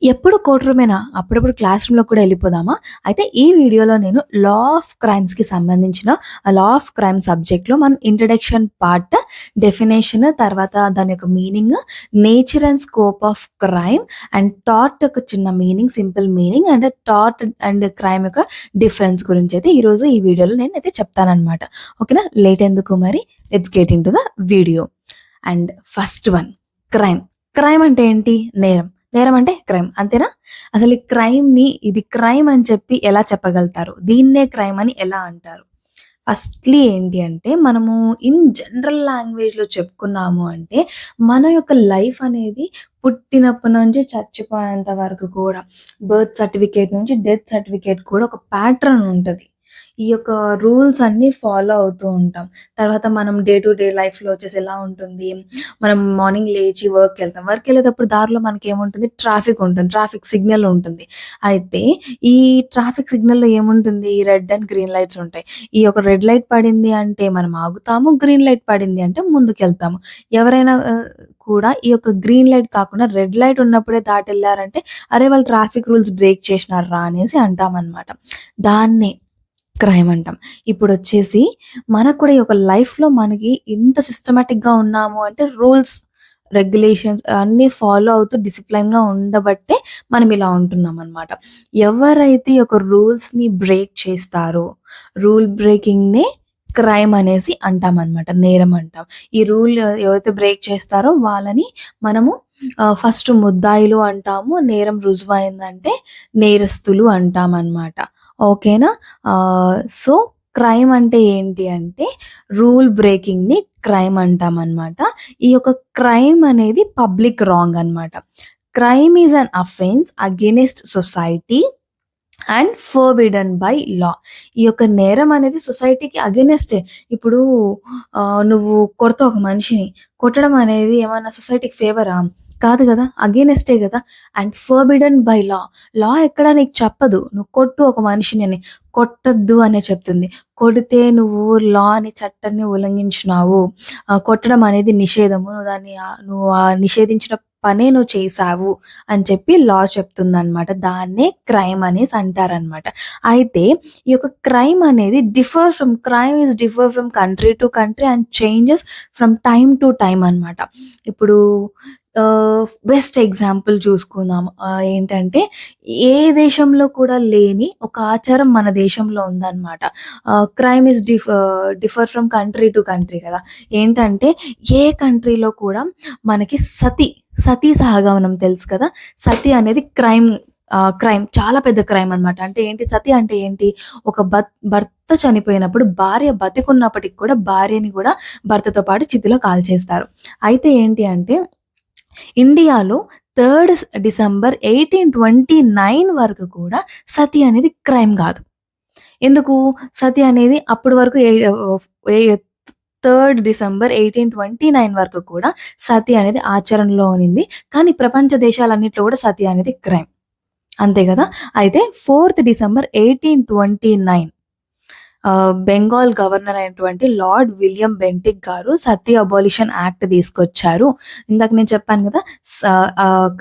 ఎప్పుడు కోర్ట్ రూమేనా? అప్పుడప్పుడు క్లాస్ రూమ్‌లో కూడా ఎళ్ళిపోదామా? అయితే ఈ వీడియోలో నేను లా ఆఫ్ క్రైమ్స్‌కి సంబంధించిన లా ఆఫ్ క్రైమ్ సబ్జెక్ట్‌లో మనం ఇంట్రడక్షన్ పార్ట్, డెఫినేషన్, తర్వాత దాని యొక్క meaning, nature and scope of crime and tart ఒక చిన్న meaning, simple meaning and tart and crime యొక్క డిఫరెన్స్ గురించయితే ఈరోజు ఈ వీడియోలో నేనైతే చెప్తాననమాట. ఓకేనా? లేట్ ఎందుకు మరి let's get into the video. And first one crime. Crime అంటే ఏంటి? నేరం. నేరం అంటే క్రైమ్. అంతేనా? అసలు ఈ క్రైమ్‌ని ఇది క్రైమ్ అని చెప్పి ఎలా చెప్పగలుగుతారు? దీన్నే క్రైమ్ అని ఎలా అంటారు? ఫస్ట్‌లీ ఏంటి అంటే మనము ఇన్ జనరల్ లాంగ్వేజ్‌లో చెప్పుకున్నాము అంటే మన యొక్క లైఫ్ అనేది పుట్టినప్పటి నుంచి చచ్చిపోయేంత వరకు కూడా బర్త్ సర్టిఫికేట్ నుంచి డెత్ సర్టిఫికేట్ కూడా ఒక ప్యాటర్న్ ఉంటది. ఈ యొక్క రూల్స్ అన్నీ ఫాలో అవుతూ ఉంటాం. తర్వాత మనం డే టు డే లైఫ్‌లో వచ్చేసి ఎలా ఉంటుంది, మనం మార్నింగ్ లేచి వర్క్‌కెళ్తాం. వర్క్‌కెళ్ళేటప్పుడు దారిలో మనకేముంటుంది ట్రాఫిక్ ఉంటుంది. ట్రాఫిక్ సిగ్నల్ ఉంటుంది. అయితే ఈ ట్రాఫిక్ సిగ్నల్‌లో ఏముంటుంది రెడ్ అండ్ గ్రీన్ లైట్స్ ఉంటాయి. ఈ యొక్క రెడ్ లైట్ పడింది అంటే మనం ఆగుతాము. గ్రీన్ లైట్ పడింది అంటే ముందుకెళ్తాము. ఎవరైనా కూడా ఈ యొక్క గ్రీన్ లైట్ కాకుండా రెడ్ లైట్ ఉన్నప్పుడే దాటెళ్లారంటే, అరే! వాళ్ళు ట్రాఫిక్ రూల్స్ బ్రేక్ చేసినార్రా అనేసి అంటామనమాట. దాన్నే క్రైమ్ అంటాం. ఇప్పుడొచ్చేసి మనకు కూడా ఈ యొక్క లైఫ్‌లో మనకి ఇంత సిస్టమాటిక్‌గా ఉన్నాము అంటే రూల్స్, రెగ్యులేషన్స్ అన్నీ ఫాలో అవుతూ డిసిప్లైన్‌గా ఉండబట్టే మనం ఇలా ఉంటున్నామనమాట. ఎవరైతే ఈ యొక్క రూల్స్‌ని బ్రేక్ చేస్తారో, రూల్ బ్రేకింగ్‌నే క్రైమ్ అనేసి అంటామనమాట. నేరం అంటాం. ఈ రూల్ ఎవరైతే బ్రేక్ చేస్తారో వాళ్ళని మనము ఫస్ట్ ముద్దాయిలు అంటాము. నేరం రుజువయిందంటే నేరస్తులు అంటామనమాట. ఓకేనా? సో, క్రైమ్ అంటే ఏంటి అంటే, రూల్ బ్రేకింగ్‌ని క్రైమ్ అంటామనమాట. ఈ యొక్క క్రైమ్ అనేది పబ్లిక్ రాంగ్ అనమాట. Crime is an offence against society and forbidden by లా. ఈ యొక్క నేరం అనేది సొసైటీకి అగైనెస్టే. ఇప్పుడు నువ్వు కొడతావు ఒక మనిషిని. కొట్టడం అనేది ఏమన్నా సొసైటీకి ఫేవరా? కాదు గదా! అగైనెస్టే గదా! And forbidden by law. Law ఎక్కడ నీకు చెప్పదు. నువ్వు కొట్టు ఒక మనిషిని అని. కొట్టొద్దు అనే చెప్తుంది. కొడితే నువ్వు లాని, చట్టాన్ని ఉల్లంఘించినావు. కొట్టడం అనేది నిషేధము. నువ్వు నిషేధించిన పనే నువ్వు చేశావు అని చెప్పి లా చెప్తుందనమాట. దాన్నే క్రైమ్ అనేసి అంటారనమాట. అయితే ఈ యొక్క crime is differ from country to country and changes from time to time అనమాట. ఇప్పుడు బెస్ట్ ఎగ్జాంపుల్ చూసుకుందాం. ఏంటంటే ఏ దేశంలో కూడా లేని ఒక ఆచారం మన దేశంలో ఉందనమాట. Crime is differ from country to country కదా! ఏంటంటే ఏ కంట్రీలో కూడా మనకి సతీ సహగమనం తెలుసు కదా! సతి అనేది క్రైమ్ చాలా పెద్ద క్రైమ్ అనమాట. అంటే ఏంటి సతి అంటే ఏంటి? ఒక భర్త చనిపోయినప్పుడు భార్య బతికున్నప్పటికి కూడా భార్యని కూడా భర్తతో పాటు చితిలో కాల్చేస్తారు. అయితే ఏంటి అంటే ఇండియాలో 3 డిసెంబర్ 1829 వరకు కూడా సతి అనేది క్రైమ్ గాదు. ఎందుకు? సతి అనేది అప్పటి వరకు ఏ 3 డిసెంబర్ 1829 వరకు కూడా సతి అనేది ఆచరణలో ఉన్నింది. కానీ ప్రపంచ దేశాలన్నిట్లో కూడా సతి అనేది క్రైమ్. అంతే గదా! అయితే 4 డిసెంబర్ 1829 బెంగాల్ గవర్నర్ అయినటువంటి లార్డ్ విలియం బెంటిక్ గారు సతీ అబాలిషన్ యాక్ట్ తీసుకొచ్చారు. ఇందాక నేను చెప్పాను గదా! స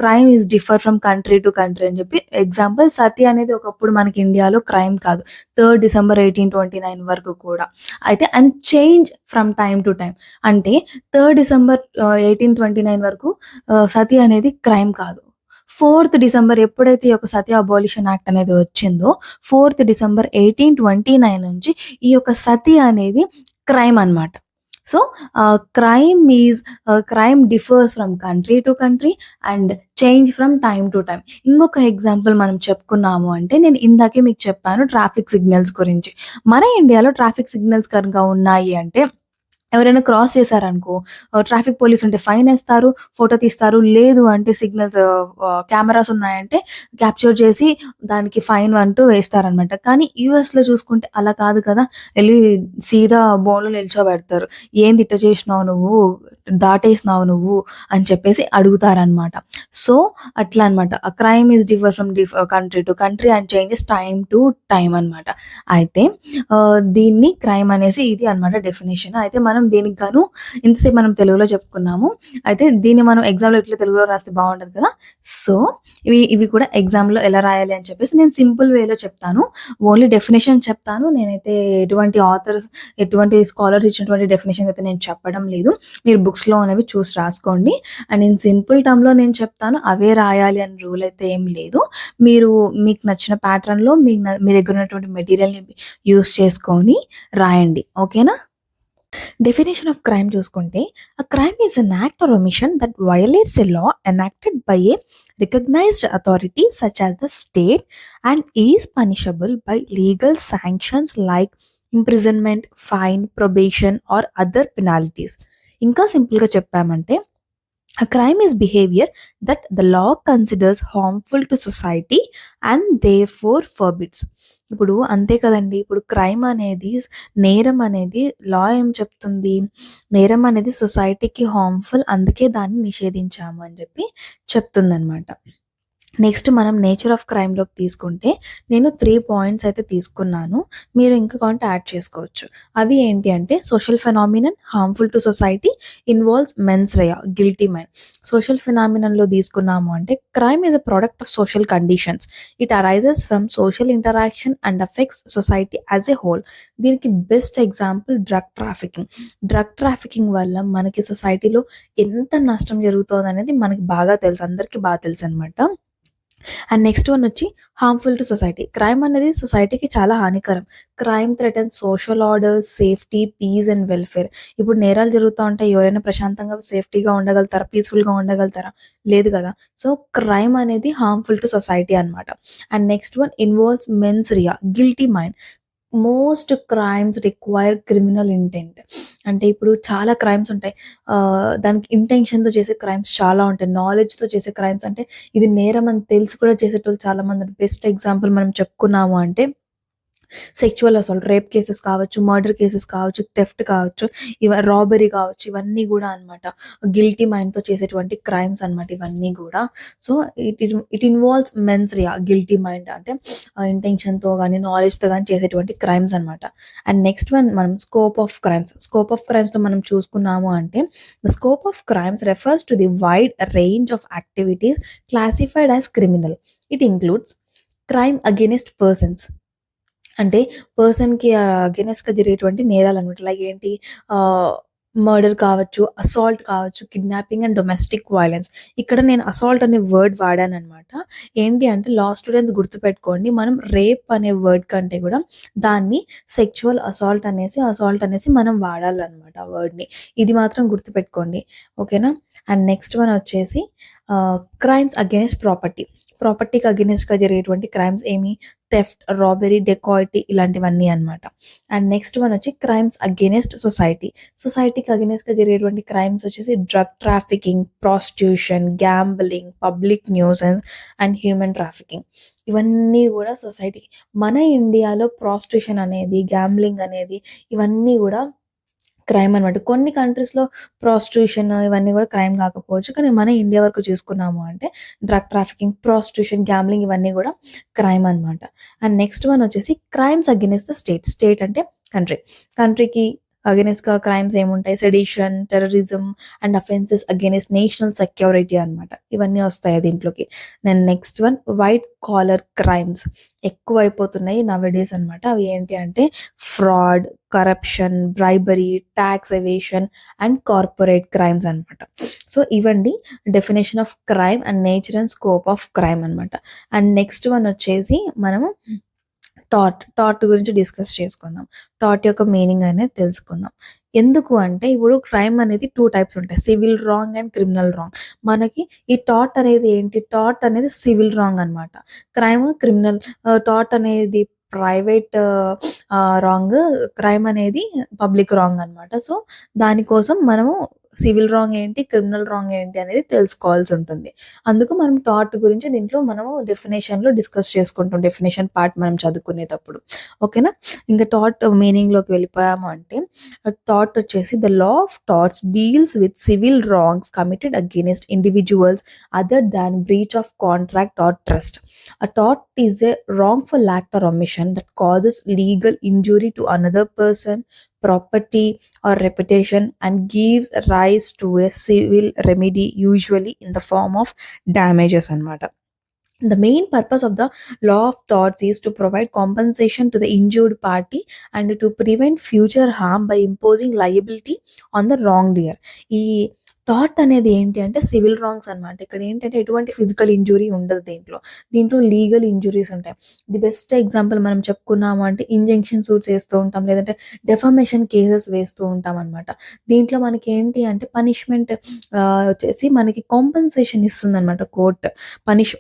crime is differ from country to country అని చెప్పి. ఎగ్జాంపుల్ సతీ అనేది ఒకప్పుడు మనకి ఇండియాలో క్రైమ్ కాదు. 3 డిసెంబర్ 1829 వరకు కూడా. అయితే and change from time to time. అంటే 3 డిసెంబర్ 1829 వరకు సతీ అనేది క్రైమ్ కాదు. 4థ్ డిసెంబర్ ఎప్పుడైతే ఈ యొక్క సతీ అబాలిషన్ యాక్ట్ అనేది వచ్చిందో 4థ్ డిసెంబర్ 1829 నుంచి ఈ యొక్క సతి అనేది క్రైమ్ అనమాట. So, crime differs from country to country and change from time to time. ఇంకొక ఎగ్జాంపుల్ మనం చెప్పుకున్నాము అంటే నేను ఇందాకే మీకు చెప్పాను ట్రాఫిక్ సిగ్నల్స్ గురించి. మన ఇండియాలో ట్రాఫిక్ సిగ్నల్స్ కనుక ఉన్నాయి అంటే ఎవరైనా క్రాస్ చేశారనుకో ట్రాఫిక్ పోలీస్ ఉంటే ఫైనేస్తారు, ఫోటో తీస్తారు. లేదు అంటే కెమెరాస్ ఉన్నాయంటే క్యాప్చర్ చేసి దానికి ఫైన్ అంటూ వేస్తారనమాట. కానీ యూఎస్‌లో చూసుకుంటే అలా కాదు కదా! ఎళ్లి సీదా బోన్‌లో నిల్చోబెడతారు. "ఏంది ఇట్ట చేసినావు నువ్వు? దాటేసినావు నువ్వు" అని చెప్పేసి అడుగుతారనమాట. సో, అట్లా అనమాట. Crime is differ from country to country and changes time to time అనమాట. అయితే దీన్ని క్రైమ్ అనేసి ఇది అనమాట డెఫినిషన్. అయితే మనం మనం దీనికి గాను ఇంతసేపు మనం తెలుగులో చెప్పుకున్నాము. అయితే దీన్ని మనం ఎగ్జామ్‌లో ఎట్లా తెలుగులో రాస్తే బావుంటది కదా! సో, ఇవి కూడా ఎగ్జామ్‌లో ఎలా రాయాలి అని చెప్పేసి నేను సింపుల్ వేలో చెప్తాను. ఓన్లీ డెఫినిషన్ చెప్తాను. నేనైతే ఎటువంటి స్కాలర్స్ ఇచ్చినటువంటి డెఫినిషన్స్ అయితే నేను చెప్పడం లేదు. మీరు బుక్స్‌లో ఉన్నవి చూసి రాసుకోండి. అండ్ ఇన్ సింపుల్ టర్మ్‌లో నేను చెప్తాను. అవే రాయాలి అని రూల్ అయితే ఏం లేదు. మీరు మీకు నచ్చిన ప్యాటర్న్‌లో మీ దగ్గర ఉన్నటువంటి మెటీరియల్‌ని యూజ్ చేసుకొని రాయండి. ఓకేనా? డెఫినేషన్ ఆఫ్ క్రైమ్ చూసుకుంటే, a crime is an act or omission that violates a law enacted by a recognised authority such as the state and is punishable by legal sanctions like imprisonment, fine, probation or other penalties. ఇంకా సింపుల్గా చెప్పామంటే, a crime is behavior that the law considers harmful to society and therefore forbids. ఇప్పుడు అంతే కదండి. ఇప్పుడు crime అనేది, నేరం అనేది లా ఏం చెప్తుంది? నేరం అనేది సొసైటీకి హార్మ్‌ఫుల్, అందుకే దాన్ని నిషేధించాము అని చెప్పి చెప్తుందనమాట. నెక్స్ట్ మనం నేచర్ ఆఫ్ క్రైమ్‌లోకి తీసుకుంటే, నేను 3 పాయింట్స్ అయితే తీసుకున్నాను. మీరు ఇంకా కావాలంటే యాడ్ చేసుకోవచ్చు. అవి ఏంటి అంటే, social phenomenon, harmful to society, involves mens rea, guilty mind. Social ఫెనామినన్‌లో తీసుకున్నాము అంటే, crime is a product of social conditions. It arises from social interaction and affects society as a whole. దీనికి best example drug trafficking. Drug trafficking వల్ల మనకి సొసైటీలో ఎంత నష్టం జరుగుతోందనేది మనకి బాగా తెలుసు. అందరికీ బాగా తెలుసనమాట. అండ్ నెక్స్ట్ వన్ వచ్చి హార్మ్‌ఫుల్ టు సొసైటీ. క్రైమ్ అనేది సొసైటీకి చాలా హానికరం. Crime threatens social order, safety, peace and welfare. ఇప్పుడు నేరాలు జరుగుతా ఉంటే ఎవరైనా ప్రశాంతంగా, సేఫ్టీగా ఉండగలుగుతారా? పీస్‌ఫుల్‌గా ఉండగలుగుతారా? లేదు కదా! సో, క్రైమ్ అనేది హార్మ్‌ఫుల్ టు సొసైటీ అనమాట. And next one involves mens rea, guilty mind. Most crimes require criminal intent. అంటే ఇప్పుడు చాలా క్రైమ్స్ ఉంటాయి. దానికి ఇంటెన్షన్‌తో చేసే క్రైమ్స్ చాలా ఉంటాయి. నాలెడ్జ్‌తో చేసే క్రైమ్స్ అంటే ఇది నేరం అని తెలిసి కూడా చేసేటోళ్ళు చాలామంది ఉన్నారు. బెస్ట్ ఎగ్జాంపుల్ మనం చెప్పుకున్నాము అంటే సెక్చువల్ అసాల్ట్, రేప్ కేసెస్ కావచ్చు, మర్డర్ కేసెస్ కావచ్చు, థెఫ్ట్ కావచ్చు, రాబరీ కావచ్చు, ఇవన్నీ గూడా అనమాట. గిల్టీ మైండ్‌తో చేసేటువంటి క్రైమ్స్ అనమాట ఇవన్నీ గూడా. So, it involves mens rea, guilty mind అంటే ఇంటెన్షన్‌తో గాని, నాలెడ్జ్‌తో గాని చేసేటువంటి క్రైమ్స్ అనమాట. అండ్ నెక్స్ట్ వన్ మనం scope of crimes. Scope of క్రైమ్స్‌లో మనం చూసుకున్నాము అంటే, the scope of crimes refers to the wide range of activities classified as criminal. It includes crime against persons. అంటే పర్సన్‌కి అగైనెస్ట్‌గా జరిగేటువంటి నేరాలనమాట. లైక్ ఏంటి, ఆహ్, మర్డర్ కావచ్చు, అసాల్ట్ కావచ్చు, కిడ్నాపింగ్ అండ్ డొమెస్టిక్ వయలెన్స్. ఇక్కడ నేను అసాల్ట్ అనే వర్డ్ వాడాననమాట. ఏంటి అంటే లా స్టూడెంట్స్ గుర్తుపెట్టుకోండి. మనం రేప్ అనే వర్డ్ కంటే కూడా దాన్ని సెక్చువల్ అసాల్ట్ అనేసి మనం వాడాలనమాట ఆ వర్డ్‌ని. ఇది మాత్రం గుర్తుపెట్టుకోండి. ఓకేనా? అండ్ నెక్స్ట్ వన్ వచ్చేసి క్రైమ్స్ అగైన్స్ట్ ప్రాపర్టీ. ప్రాపర్టీకి అగైనెస్ట్‌గా జరిగేటువంటి క్రైమ్స్ ఏమి? థెఫ్ట్, రాబరీ, డెకాయిటీ ఇలాంటివన్నీ అనమాట. అండ్ నెక్స్ట్ వన్ వచ్చి క్రైమ్స్ అగైనెస్ట్ సొసైటీ. సొసైటీకి అగైనెస్ట్‌గా జరిగేటువంటి క్రైమ్స్ వచ్చేసి drug trafficking, prostitution, gambling, public nuisance and human trafficking. ఇవన్నీ గూడా సొసైటీకి, మన ఇండియాలో ప్రాస్టిట్యూషన్ అనేది, గ్యాంబ్లింగ్ అనేది ఇవన్నీ గూడా క్రైమ్ అనమాట. కొన్ని కంట్రీస్‌లో ప్రాస్టిట్యూషన్ ఇవన్నీ గూడా క్రైమ్ కాకపోవచ్చు. కానీ మన ఇండియా వరకు చూసుకున్నాము అంటే డ్రగ్ ట్రాఫికింగ్, ప్రాస్టిట్యూషన్, గ్యాంబ్లింగ్ ఇవన్నీ గూడా క్రైమ్ అనమాట. అండ్ నెక్స్ట్ వన్ వచ్చేసి crimes against the state. State అంటే కంట్రీ. కంట్రీకి అగైన్స్ట్‌గా క్రైమ్స్ ఏముంటాయి? Sedition, terrorism and offences against national security అనమాట. ఇవన్నీ వస్తాయి దీంట్లోకి. Then next one white collar crimes ఎక్కువైపోతున్నాయి నౌఎడేస్ అనమాట. అవి ఏంటి అంటే fraud, corruption, bribery, tax evasion and corporate crimes అనమాట. సో, ఇవండి definition of crime and nature and scope of crime అనమాట. అండ్ నెక్స్ట్ వన్ వచ్చేసి మనము టార్ట్ గురించి డిస్కస్ చేసుకుందాం. టార్ట్ యొక్క మీనింగ్ అనేది తెలుసుకుందాం. ఎందుకు అంటే ఇప్పుడు క్రైమ్ అనేది 2 టైప్స్ ఉంటాయి. Civil wrong and criminal wrong. మనకి ఈ టార్ట్ అనేది ఏంటి? టార్ట్ అనేది సివిల్ రాంగ్ అనమాట. క్రిమినల్. టార్ట్ అనేది ప్రైవేట్ రాంగ్. క్రైమ్ అనేది పబ్లిక్ రాంగ్ అనమాట. సో, దానికోసం మనము సివిల్ రాంగ్ ఏంటి? క్రిమినల్ రాంగ్ ఏంటి? అనేది తెలుసుకోవాల్సి ఉంటుంది. అందుకు మనం టార్ట్ గురించి దీంట్లో మనము డెఫినిషన్‌లో డిస్కస్ చేసుకుంటాం. డెఫినిషన్ పార్ట్ మనం చదువుకునేటప్పుడు. ఓకేనా? ఇంకా టార్ట్ మీనింగ్‌లోకి వెళ్ళిపోయాము అంటే టార్ట్ వచ్చేసి the law of torts deals with civil wrongs committed against individuals other than breach of contract or trust. A tort is a wrongful act or omission that causes legal injury to another person, property or reputation and gives rise to a civil remedy, usually in the form of damages అన్నమాట. The main purpose of the law of torts is to provide compensation to the injured party and to prevent future harm by imposing liability on the wrongdoer. ఈ tart అనేది ఏంటి అంటే civil wrongs అనమాట. ఇక్కడ ఏంటంటే ఎటువంటి physical injury ఉండదు దీంట్లో. దీంట్లో లీగల్ ఇంజురీస్ ఉంటాయి. ది బెస్ట్ ఎగ్జాంపుల్ మనం చెప్పుకున్నాము అంటే ఇంజంక్షన్ సూట్స్ వేస్తూ ఉంటాం, లేదంటే డెఫమేషన్ కేసెస్ వేస్తూ ఉంటాం అనమాట. దీంట్లో మనకి ఏంటి అంటే పనిష్మెంట్ వచ్చేసి మనకి కాంపెన్సేషన్ ఇస్తుందనమాట కోర్ట్.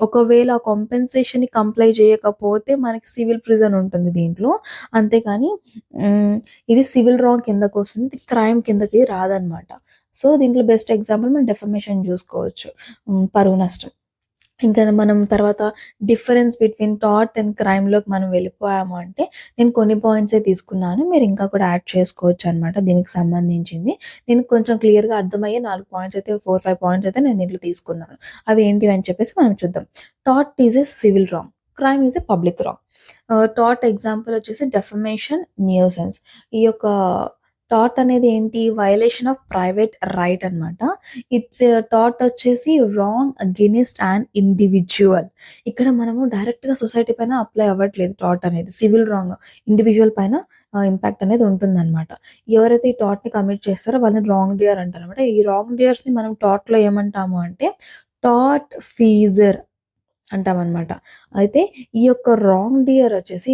ఒకవేళ కాంపెన్సేషన్‌ని కంప్లై చేయకపోతే మనకి సివిల్ ప్రిజన్ ఉంటుంది దీంట్లో. అంతేగాని ఇది సివిల్ రాంగ్ కిందకొస్తుంది. క్రైమ్ కిందకి రాదనమాట. సో, దీంట్లో బెస్ట్ ఎగ్జాంపుల్ మనం డెఫమేషన్ చూసుకోవచ్చు. పరువు నష్టం. ఇంకా మనం తర్వాత డిఫరెన్స్ బిట్వీన్ టార్ట్ అండ్ క్రైమ్‌లోకి మనం వెళ్ళిపోయాము అంటే, నేను కొన్ని పాయింట్సే తీసుకున్నాను. మీరు ఇంకా కూడా యాడ్ చేసుకోవచ్చనమాట దీనికి సంబంధించింది. నేను కొంచెం క్లియర్‌గా అర్థమయ్యే 4 పాయింట్స్ అయితే 4, 5 పాయింట్స్ అయితే నేను దీంట్లో తీసుకున్నాను. అవి ఏంటివి అని చెప్పేసి మనం చూద్దాం. Tart is a civil wrong. Crime is a public wrong. Tart example వచ్చేసి డెఫమేషన్, న్యూసెన్స్. ఈ యొక్క టార్ట్ అనేది ఏంటి? వయలేషన్ ఆఫ్ ప్రైవేట్ రైట్ అనమాట. ఇట్స్ టార్ట్ వచ్చేసి రాంగ్ అగెయిన్స్ట్ యాన్ ఇండివిడ్యువల్. ఇక్కడ మనము డైరెక్ట్‌గా సొసైటీ పైన అప్లై అవ్వట్లేదు టార్ట్ అనేది. సివిల్ రాంగ్ ఇండివిడ్యువల్ పైన ఇంపాక్ట్ అనేది ఉంటుందనమాట. ఎవరైతే ఈ టార్ట్‌ని కమిట్ చేస్తారో వాళ్ళని రాంగ్ డూయర్ అంటారనమాట. ఈ రాంగ్ డూయర్స్‌ని మనం టార్ట్‌లో ఏమంటాము అంటే టార్ట్ ఫీజర్ అంటామనమాట. అయితే ఈ యొక్క రాంగ్ డూయర్ వచ్చేసి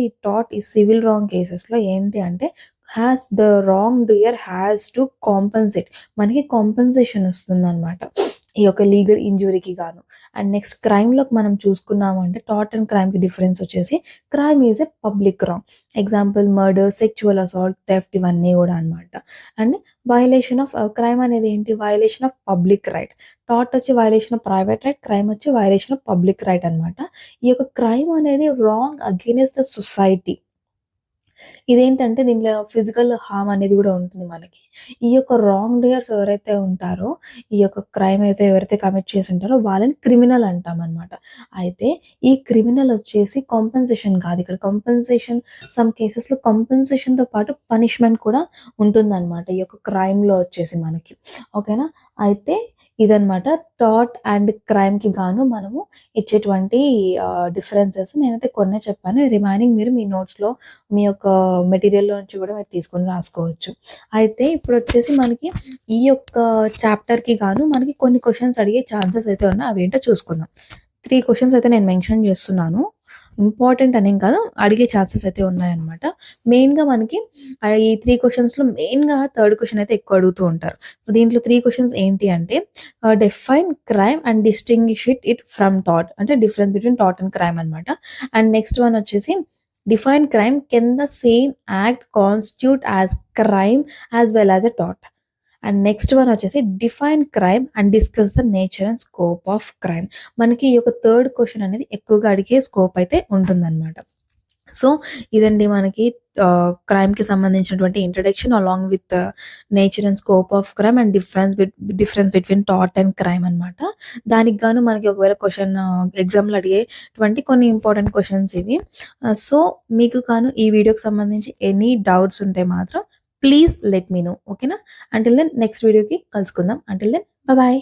ఈ సివిల్ రాంగ్ కేసెస్‌లో ఏంటి అంటే the wrong doer has to compensate. మనకి కాంపెన్సేషన్ వస్తుందనమాట ఈ యొక్క లీగల్ ఇంజురీకి గాను. అండ్ నెక్స్ట్ క్రైమ్‌లోకి మనం చూసుకున్నాము అంటే టార్ట్ అండ్ క్రైమ్‌కి డిఫరెన్స్ వచ్చేసి crime is a public wrong. Example murder, sexual assault, theft ఇవన్నీ కూడా అనమాట. అండ్ వయలేషన్ ఆఫ్ క్రైమ్ అనేది ఏంటి? Violation of public right. Tort వచ్చి violation of private right, crime వచ్చి వయలేషన్ ఆఫ్ పబ్లిక్ రైట్ అనమాట. ఈ యొక్క క్రైమ్ అనేది రాంగ్ అగెయిన్స్ట్ ద సొసైటీ. ఇదేంటంటే దీంట్లో ఫిజికల్ హార్మ్ అనేది కూడా ఉంటుంది మనకి. ఈ యొక్క రాంగ్ డూయర్స్ ఎవరైతే ఉంటారో, ఈ యొక్క క్రైమ్ అయితే ఎవరైతే కమిట్ చేసుంటారో వాళ్ళని క్రిమినల్ అంటామనమాట. అయితే ఈ క్రిమినల్ వచ్చేసి కాంపెన్సేషన్ కాదు. ఇక్కడ కాంపెన్సేషన్ సమ్ కేసెస్‌లో కాంపెన్సేషన్‌తో పాటు పనిష్మెంట్ కూడా ఉంటుందనమాట. ఈ యొక్క క్రైమ్‌లో వచ్చేసి మనకి. ఓకేనా? అయితే ఇదనమాట టార్ట్ అండ్ క్రైమ్‌కి గాను మనము ఇచ్చేటువంటి డిఫరెన్సెస్. నేనైతే కొన్నే చెప్పాను. రిమైనింగ్ మీరు మీ నోట్స్‌లో మీ యొక్క మెటీరియల్‌లో నుంచి కూడా మీరు తీసుకొని రాసుకోవచ్చు. అయితే ఇప్పుడొచ్చేసి మనకి ఈ యొక్క చాప్టర్‌కి గాను మనకి కొన్ని క్వెషన్స్ అడిగే ఛాన్సెస్ అయితే ఉన్నాయి. అవేంటో చూసుకుందాం. 3 క్వెషన్స్ అయితే నేను మెన్షన్ చేస్తున్నాను. ఇంపార్టెంట్ అనేం కాదు. అడిగే ఛాన్సెస్ అయితే ఉన్నాయన్నమాట. మెయిన్‌గా మనకి ఈ 3 క్వెషన్స్‌లో మెయిన్‌గా థర్డ్ క్వెషన్ అయితే ఎక్కువ అడుగుతూ ఉంటారు. దీంట్లో 3 క్వెషన్స్ ఏంటి అంటే define crime and distinguish it from tort. అంటే difference between tort and crime అనమాట. అండ్ నెక్స్ట్ వన్ వచ్చేసి define crime. Can the same act constitute as crime as well as a tort. And next one వచ్చేసి define crime and discuss the nature and scope of crime. మనకి ఈ యొక్క third question అనేది ఎక్కువగా అడిగే scope అయితే ఉంటుందన్నమాట. సో ఇదండి మనకి క్రైమ్‌కి సంబంధించినటువంటి introduction along with nature and scope of crime and difference between tort and crime అనమాట. దానికి గాను మనకి ఒకవేళ క్వెషన్ ఎగ్జామ్‌లో అడిగేటువంటి కొన్ని ఇంపార్టెంట్ క్వెషన్స్ ఇవి. సో మీకు గాను ఈ వీడియోకి సంబంధించి ఎనీ డౌట్స్ ఉంటే మాత్రం ప్లీజ్ లెట్ మీ నో. ఓకేనా? అంటిల్ దెన్ నెక్స్ట్ వీడియోకి కలుసుకుందాం. Until then by.